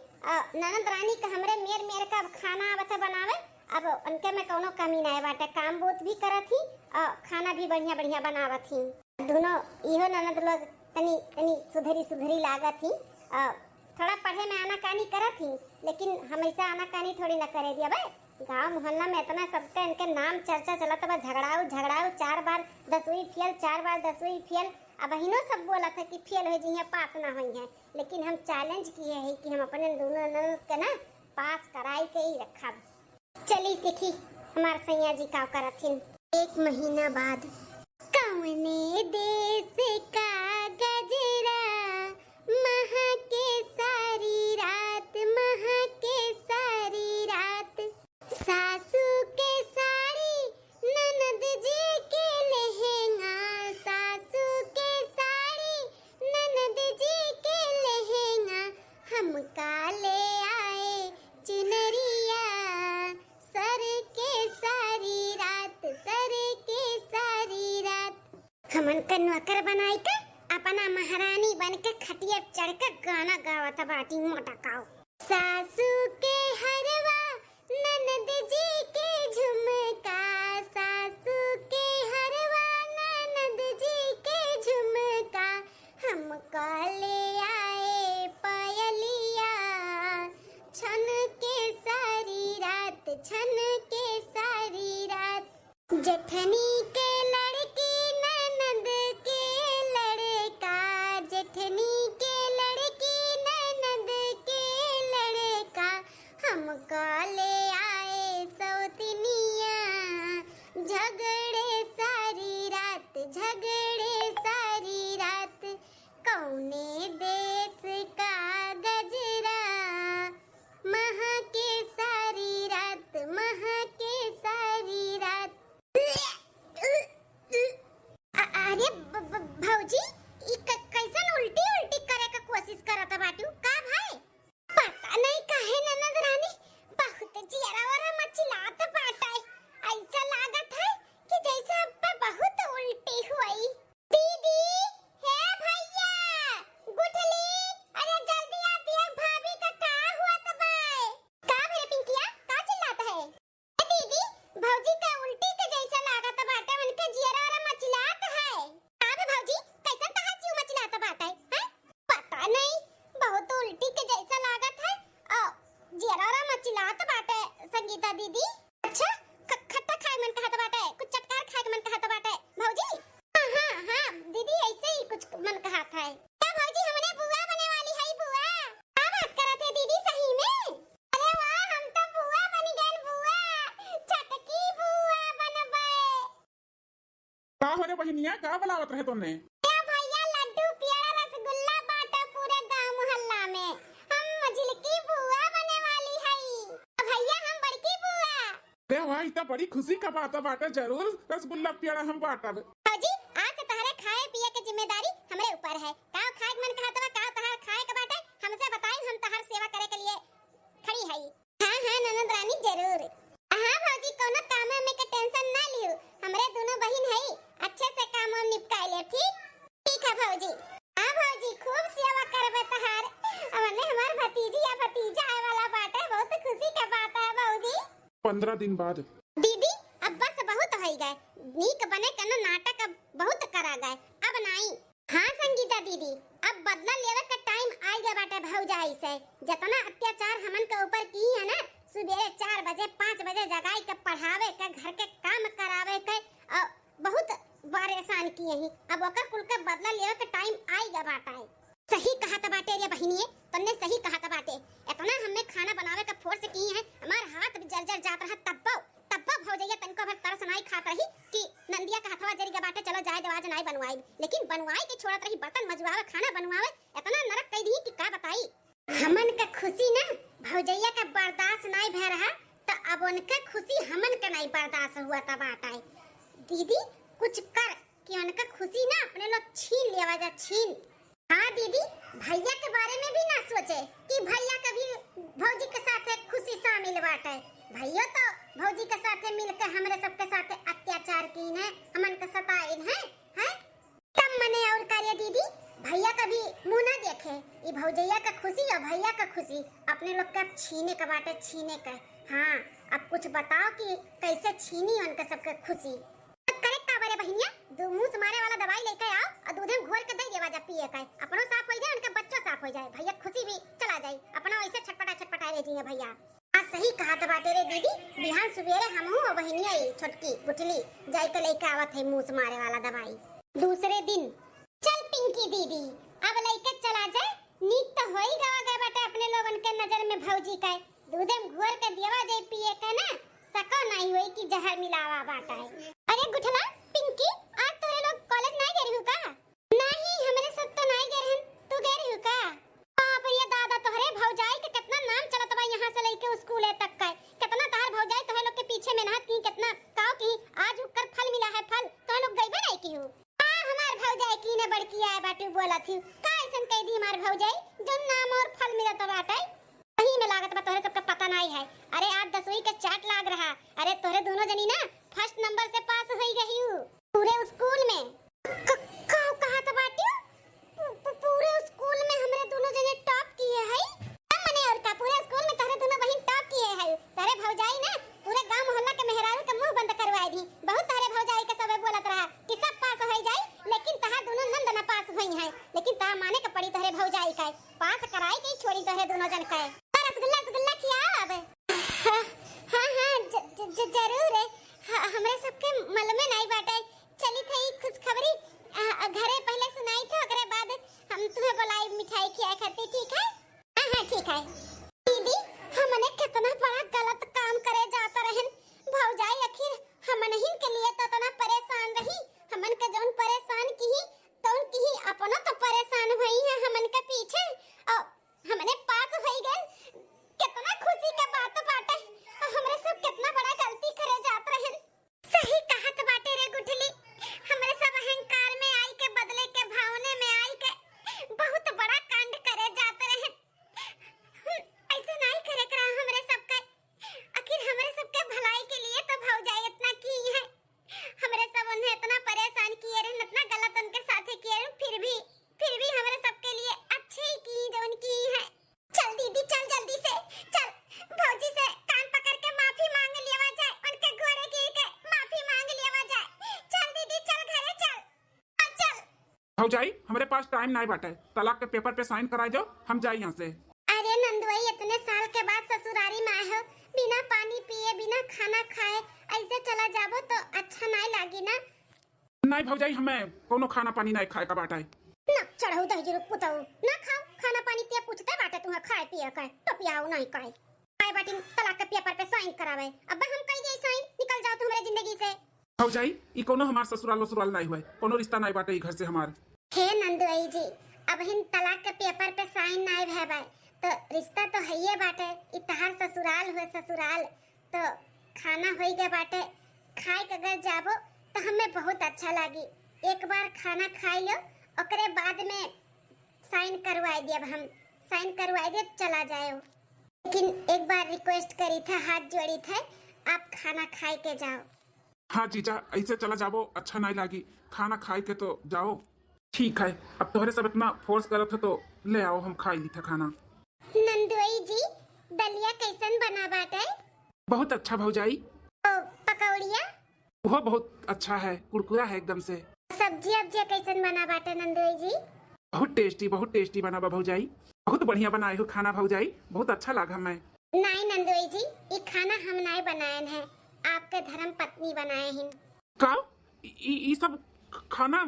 ननद रानी का हमरे मेर का खाना आवत बनावे, अब उनके में कोनो कमी नहीं बाटे, काम बहुत भी करत ही और खाना भी बढ़िया बनावत ही। दोनों इहो ननद लोग तनी सुधरी लागत ही, थोड़ा पढ़े में आनाकानी करत ही, लेकिन हमेशा आनाकानी थोड़ी ना करे दिया भाई। गांव मोहल्ला में इतना सबका इनके नाम चर्चा चलत बा, झगड़ाऊ 4 बार 10वीं फेल 4 बार 10वीं फेल। अब अहिनो सब बोला था कि फेल हो जी पास ना हुई है, लेकिन हम चैलेंज किए हैं कि हम अपने दोनों ननद के ना पास कराई के ही रखा। चली देखी हमार सैया जी का करथिन। 1 महीना बाद कौने देश का गजरा महके सारी रात, सासू के साड़ी ननद जी के लहंगा, सासू के साड़ी ननद जी के लहंगा, हम काले आए चुनरिया सर के सारी रात, हमन का नौकर बनाई का अपना महारानी बन के खटिया चढ़ के गाना गावत बाटी मोटा काओ। सासू के हरवा ननद जी के झुमका, सासू के हरवा ननद जी के झुमका, हम काले आए पायलिया छन के सारी रात, जेठनी के लड़की ननद के लड़का, जेठनी के लड़की ननद के लड़का, हम काले आए सौतनिया झगड़े सारी रात, कौने देश का गजरा महके सारी रात, महके सारी बात बाटे संगीता दीदी। अच्छा खट्टा खाए मन कहत बाटे, कुछ चटकार खाए के मन कहत बाटे भौजी। हाँ दीदी ऐसे ही कुछ मन कहत है। क्या भौजी हमने बुआ बने वाली है बुआ? क्या बात करत है दीदी सही में? अरे वाह हम तो बुआ बन गए बुआ, छटकी बुआ बनबे। का हो रे बहनिया, का बुलावत रहे तोने? भैया लड्डू पेड़ा रसगुल्ला बांटो पूरे गांव मोहल्ला में, हम मझिलकी बुआ बने वाली है। भैया हम बड़की बुआ। रे भाई तो बड़ी खुशी का बात बाटे, जरूर रसगुल्ला पेड़ा हम बांटब। भौजी आज से तहरे खाए पिए के जिम्मेदारी हमरे ऊपर है। का खाए के मन कहत बा, का तहर खाए के बाटे हमसे बताई, हम तहर सेवा करे के लिए खड़ी है। हाँ ननद रानी जरूर। हाँ भौजी कोनो काम में के टेंशन ना लियो, हमरे दोनों बहन है, अच्छे से काम हम निपटा ले। ठीक है भौजी। हाँ भौजी खूब सेवा करबे तहार, हमने हमार भतीजी या भतीजा आए वाला बाटे, बहुत खुशी का बात है भौजी। 15 दिन बाद। दीदी अब बस बहुत हो गए, नीक बने कनो नाटक अब बहुत करा गए, अब नहीं। हाँ संगीता दीदी अब बदला लेवे का टाइम आ गया बाटे भौजाई से। जितना अत्याचार हमन के ऊपर की है ना, सुबह 4 बजे 5 बजे जगाई के पढ़ावे के, घर के काम करावे के, बहुत परेशान किए ही। अब ओकर कुल के बदला लेवे के टाइम आ गया बाटा है। सही कहत बाटे रे बहिनिए, तन्ने सही कहत बाटे। इतना हमने खाना बनावे का फोर्स की है, हमार हाथ भी जर्जर जात रहा, तब्बो भौजैया तनको भर तरस नहीं खात रही कि नंदिया का हथवा जरी के बाटे चलो जाए देवाज नहीं बनवाई, लेकिन बनवाई के छोड़त रही, बर्तन मजवावे खाना बनवावे, इतना नरक कह दी कि का बताई। हमन का खुशी ना भौजैया का बर्दाश्त नहीं भे रहा, तो अब उनका खुशी हमन का नहीं बर्दाश्त हुआ था बाटा। दीदी कुछ कर कि उनका खुशी ना अपने लोग छीन लेवा जा, छीन। हाँ दीदी भैया के बारे में भी ना सोचे कि भैया कभी भौजी के साथ खुशी शामिल बाटे। भैया तो भौजी के साथ मिलकर हमरे सबके साथ अत्याचार की है, हमन के सताइन है तब मने और कार्य दीदी भैया कभी मुंह ना देखे। ये भौजैया का खुशी और भैया का खुशी अपने लोग का छीने का बाटे, छीने का। हाँ अब कुछ बताओ कि कैसे छीनी उनके सबके खुशी। करेक्ट का बारे बहनिया, दो मुंह से मारे वाला दवाई लेके आओ और दूध में घोल के दे देवा जा पिए का, अपनो साफ हो जाए उनके बच्चों साफ हो जाए, भैया खुशी भी चला जाए, अपना ऐसे छटपटा रहती है भैया। आज सही कहा तो बाटे रे दीदी, बिहान सुबेरे हमहू और बहनिया छोटकी गुठली जाई के लेके आवत है मुंह से मारे वाला दवाई। दूसरे दिन चल पिंकी दीदी अब लेके चला जाए, नीक तो हो ही गए बाटे अपने लोगन के नजर में भौजी का, दूध में घोल के देवा जाए पिए का ना, सको नहीं होई कि जहर मिलावा बाटा है। अरे गुठला पिंकी आज तोरे लोग कॉलेज नहीं गए रहू का? नहीं हमरे सब तो नहीं गए रहन, तू गए रहू का? बाप रे दादा तोहरे भौजाई के कितना नाम चलत बा यहां से लेके स्कूल तक का, कितना तार भौजाई तोहे लोग के पीछे मेहनत की, कितना काव की, आज कर फल मिला है, फल तोहे लोग गइबे नहीं की हो। हां हमार भौजाई की ने बड़की आए बाटू बोला थी का ऐसन कह दी हमार भौजाई जो नाम और फल मिलत बाटे, सही में लागत बा तोहरे सबका पता नहीं है। अरे आज 10वीं के चार्ट लाग रहा, अरे तोहरे दोनों जनी ना फर्स्ट नंबर से पास हो गई हूं पूरे स्कूल में। कहा था बाटी पूरे स्कूल में हमरे दोनों जने टॉप किए है, मने और का पूरे स्कूल में तोहरे दोनों बहन टॉप किए है। तोहरे भौजाई ना पूरे गांव मोहल्ला के मेहरारू के मुंह बंद करवाई दी, बहुत तोहरे भौजाई के सबे बोलत रहा कि सब पास हो जाए, लेकिन तहां दोनों नंद ना पास हुई है, लेकिन ता माने के पड़ी तोहरे भौजाई का पास कराई के छोड़ी तोहरे दोनों जन का। रसगुल्ला खिया अब। हाँ जरूर है, हमरे सबके मल में नहीं बाटे, चली थई खुशखबरी घरे पहले सुनाई थे, ओकरे बाद हम तुम्हें बुलाई मिठाई खिया खाती, ठीक है? हाँ ठीक है। दीदी हमने कितना बड़ा गलत काम करे जाता रहन, भौजाई आखिर हमन ही के लिए तो इतना परेशान रही, हमन के जौन परेशान की तो उनकी ही अपना तो परेशान हुई है हमन के पीछे, और हमने पास हो गए, कितना खुशी के बात बाटे, हमरे सब कितना बड़ा गलती करे जात रहन। सही कहत बाटे रे गुठली, हमरे सब अहंकार में आई के बदले के भावने में आई के बहुत बड़ा कांड करे जात रहन। ऐसे नहीं करे करा हमरे सब के, आखिर हमरे सब के भलाई के लिए तो भौजाई इतना की है, हमरे सब उन्हें इतना परेशान किए रहन, इतना गलत उनके साथ किए रहन, फिर भी हमरे सब के लिए अच्छे ही की जो उनकी है। चल दीदी चल जल्दी से चल, भौजी से कान पकड़ के माफी मांग लिया जाए, उनके घोड़े गिर के माफी मांग लिया जाए। चल दीदी चल घरे चल। भौजाई हमारे पास टाइम नहीं बाटे, तलाक के पेपर पे साइन कराई दो, हम जाए यहाँ से। अरे नंदुई इतने साल के बाद ससुरारी में आए हो, नहीं भौजाई, हमें कोनो खाना पानी नहीं खाए का बाटा है। ना चढ़ाऊ दही रुक पुताऊ ना खाओ खाना पानी ते पूछते बाटे तुम्हें खाए पिए का तो पियाओ नहीं काई आए बाटी तलाक के पेपर पे साइन करावे। अब हम कह दे साइन निकल जाओ तुम्हारे जिंदगी से। भौजाई ई कोनो हमार ससुराल वसुराल नहीं हुए, कोनो रिश्ता नहीं बाटे ई घर से हमार। हे नंदुई जी अब हिन तलाक के पेपर पे साइन नहीं भेबे तो रिश्ता तो है ये बाटे। इतहार ससुराल हुए ससुराल तो खाना होई गए बाटे। खाए के अगर जाबो तो हमें बहुत अच्छा लगी। एक बार खाना खाई लो ओकरे बाद में साइन करवाई दिए। हम साइन करवाई दे चला जाओ, लेकिन एक बार रिक्वेस्ट करी था हाथ जोड़ी थे आप खाना खाए के जाओ। हाँ जीजा ऐसे चला जाबो अच्छा नहीं लागी, खाना खाए के तो जाओ। ठीक है अब तोहरे सब इतना फोर्स करत है तो ले आओ हम खाई ली था खाना। नंदुई जी दलिया कैसन बना बाटे? बहुत अच्छा भौजाई। ओ पकौड़िया वो बहुत अच्छा है, कुरकुरा है एकदम से। सब्जी अब्जी कैसन बना बाटे नंदुई जी? बहुत टेस्टी बना बा भौजाई, बहुत बढ़िया बनाए हो खाना भौजाई, बहुत अच्छा लगा। मैं नहीं नंदुई जी ये खाना हम नहीं बनाए हैं, आपके धर्म पत्नी बनाए हैं। का ई सब खाना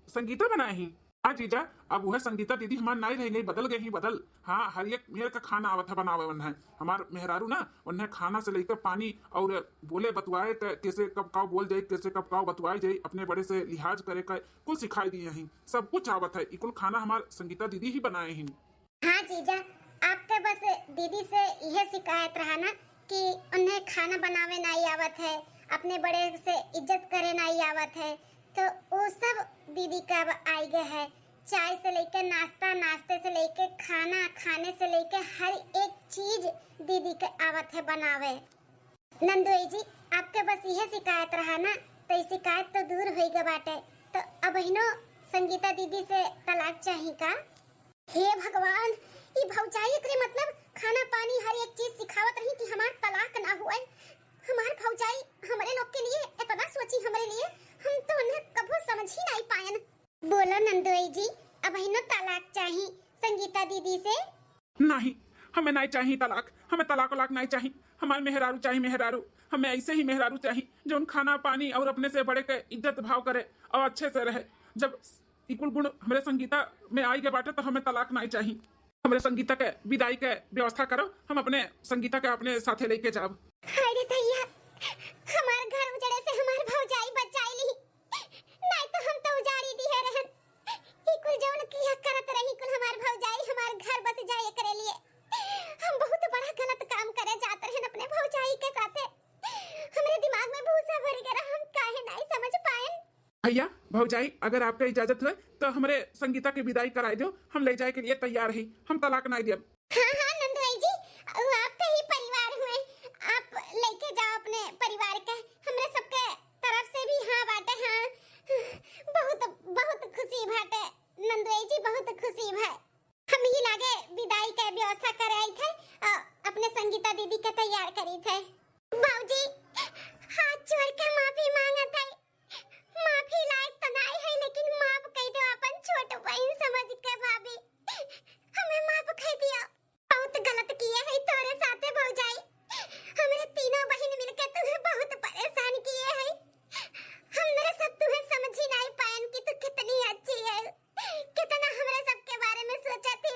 संगीता बनाए ही? हाँ जीजा अब वह संगीता दीदी हमार नहीं रह गई, बदल गई ही बदल। हाँ हर एक मेरे का खाना आवत है बनावे वन है हमार मेहरारू ना, उन्हें खाना से लेकर पानी और बोले बतवाए कैसे कब काव बोल जाए, कैसे कब काव बतवाए जाए, अपने बड़े से लिहाज करे का कुछ सिखाई दिए हैं, सब कुछ आवत है। इकुल खाना हमार संगीता दीदी ही बनाए हैं। हाँ जीजा आपके बस दीदी से यह शिकायत रहा ना कि उन्हें खाना बनावे नहीं आवत है, अपने बड़े से इज्जत करे नहीं आवत है, तो वो सब दीदी का अब आई गए है। चाय से लेकर नाश्ता, नाश्ते से लेकर खाना, खाने से लेकर हर एक चीज दीदी के आवत है बनावे। नंदुई जी आपके बस यह शिकायत रहा ना तो ये शिकायत तो दूर हो गई बाटे। तो अब हिनो संगीता दीदी से तलाक चाहिए का? हे भगवान ये भौजाई के मतलब खाना पानी हर एक चीज सिखावत रही कि हमार तलाक ना हुए। हमार भौजाई हमारे लोग के लिए इतना सोची हमारे लिए, हम तो उन्हें कभी समझ ही नहीं पायन। बोलो नंदुई जी अब हिनो तलाक चाहिए संगीता दीदी से? नहीं हमें नहीं चाहिए तलाक, हमें तलाक वलाक नहीं चाहिए। हमारे मेहरारू चाहिए मेहरारू, हमें ऐसे ही मेहरारू चाहिए जो उन खाना पानी और अपने से बड़े के इज्जत भाव करे और अच्छे से रहे। जब इकुल गुण हमारे संगीता में आई के बाटे तो हमें तलाक नहीं चाहिए। हमारे संगीता के विदाई के व्यवस्था करो, हम अपने संगीता के अपने साथे लेके जाओ। अरे भैया हमार घर उजड़े से हमार भौजाई बचाई ली, नहीं तो हम तो उजाड़ी दी है रहन। ई कुल जौन किया करत रही कुल हमार भौजाई हमार घर बस जाए करे लिए। हम बहुत बड़ा गलत काम करे जाते हैं अपने भौजाई के साथे। हमरे दिमाग में भूसा भर गया, हम काहे नहीं समझ पाए। भैया भौजाई अगर आपका इजाजत है तो हमारे संगीता की विदाई कराई दो, हम ले जाए के लिए तैयार ही, हम तलाक नहीं दिया। हाँ नंदुई जी वो आपका ही परिवार हुए, आप लेके जाओ अपने परिवार के, हमरे सबके तरफ से भी हाँ बाटे। हाँ बहुत बहुत खुशी बाटे नंदुई जी, बहुत खुशी है। हम ही लागे विदाई के व्यवस्था कराई थे, अपने संगीता दीदी के तैयार करी थे। बाबूजी हाथ जोड़ के माफी मांगा था, माफी लायक तो नहीं है लेकिन माफ कह दो अपन छोट बहन समझ के। भाभी हमें माफ कर दिया, बहुत गलत किए है तोरे साथे भौजाई। हमरे तीनों बहन मिलके तुम्हें बहुत परेशान किए है, हमरे सब तुम्हें समझ ही नहीं पायन कि तू कितनी अच्छी है, कितना हमरे सबके बारे में सोचा थी।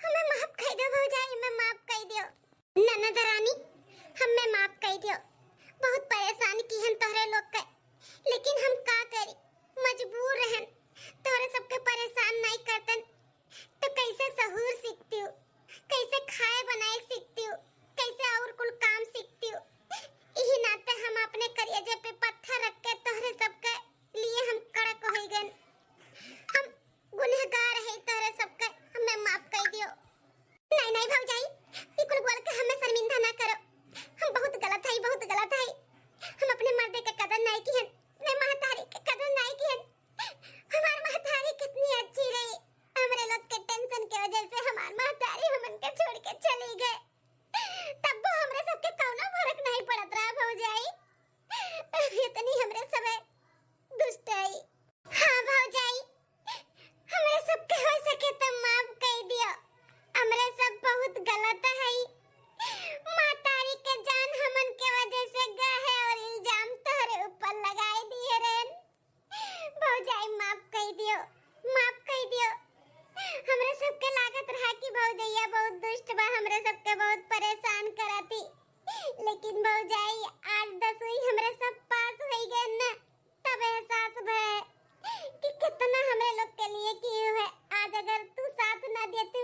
हमें माफ कर दो भौजाई, हमें माफ कर दो। ननद रानी हमें माफ कर दो, बहुत परेशान की हम तोहरे लोग लेकिन भौजाई आज दसवीं हमरे सब पास हो गए न, तब एहसास भय कि कितना हमरे लोग के लिए कियो है। आज अगर तू साथ ना देतू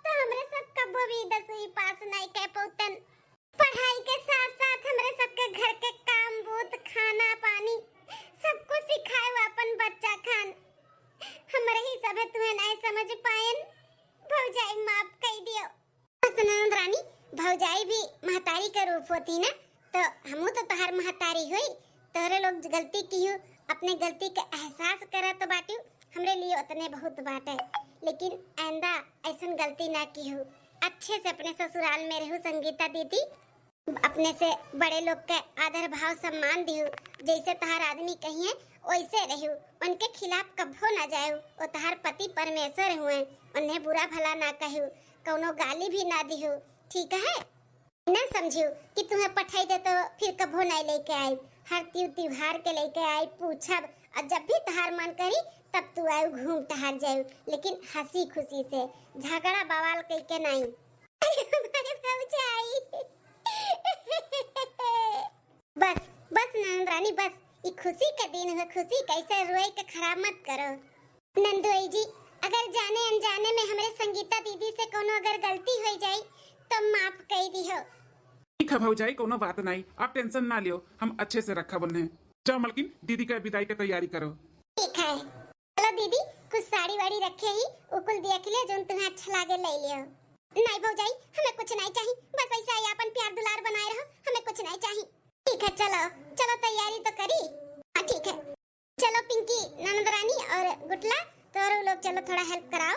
तो हमरे सब कबो भी दसवीं पास नहीं कर पौतन। पढ़ाई के साथ साथ हमरे सबके घर के काम बूत खाना पानी सब कुछ सिखाए हुआ अपन बच्चा खान। हमरे ही सब तुम्हें नहीं समझ पाएन, भौजाई माफ कर दियो। ननद रानी भौजाई भी महतारी का रूप होती ना, तो हमू तो तोहर महतारी हुई। तोहरे लोग गलती की हो, अपने गलती का एहसास करा तो बाटू, हमरे लिए उतने बहुत बात है। लेकिन आइंदा ऐसा गलती ना की हो, अच्छे से अपने ससुराल में रहू संगीता दीदी। अपने से बड़े लोग के आदर भाव सम्मान दियो, जैसे तोहर आदमी कहिए वैसे रहू। उनके खिलाफ कभो ना जाओ, वो तोहर पति परमेश्वर हुए, उन्हें बुरा भला ना कहू, कौनो गाली भी ना दियो, ठीक है ना। समझियो कि तुम्हें पठाई दे तो फिर कभो नहीं लेके आई, हर त्योहार के लेके आई पूछब, और जब भी तहार मन करी तब तू आयु घूम टहर जायु, लेकिन हंसी खुशी से, झगड़ा बवाल कह के नहीं। बस बस नंद रानी बस, ये खुशी का दिन है, खुशी कैसे रोए के खराब मत करो। नंदोई जी अगर जाने अनजाने में हमारे संगीता दीदी से कोनो अगर गलती हो जाए तो माफ कर दियो। ठीक है भौजाई, कोनो बात नहीं, आप टेंशन ना लियो, हम अच्छे से रखा बने। जाओ मलकिन दीदी का विदाई की तैयारी करो। ठीक है, चलो दीदी कुछ साड़ी वाड़ी रखे ही, उकुल देख ले जो तुम्हें अच्छा लागे ले लियो। नहीं भौजाई हमें कुछ नहीं चाहिए, बस ऐसा ही अपन प्यार दुलार बनाए रहो, हमें कुछ नहीं चाहिए। ठीक है चलो चलो तैयारी तो करी। हाँ ठीक है, चलो पिंकी ननद रानी और गुटला तो लोग चलो थोड़ा हेल्प कराओ।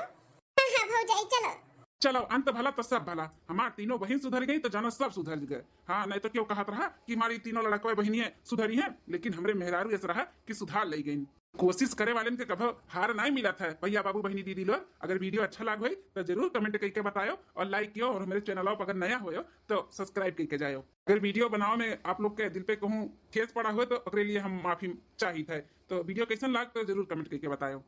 हाँ हाँ भौजाई चलो। चलो अंत भला तो सब भला, हमारी तीनों बहन सुधर गई तो जानो सब सुधर गए। हाँ नहीं तो क्यों कहत रहा कि हमारी तीनों लड़कों बहनियां सुधरी हैं, लेकिन हमरे मेहरारू ऐसा रहा कि सुधार ले गई। कोशिश करे वाले के कभी हार नहीं मिला था। भैया बाबू बहनी दीदी लोग अगर वीडियो अच्छा लग हो तो जरूर कमेंट करके बताओ और लाइक कियो, और मेरे चैनल पर अगर नया हो तो सब्सक्राइब करके जाओ। अगर वीडियो बनाओ में आप लोग के दिल पे कहूँ ठेस पड़ा हो तो लिए हम माफी चाहिए था। तो वीडियो कैसन लग तो जरूर कमेंट करके बताओ।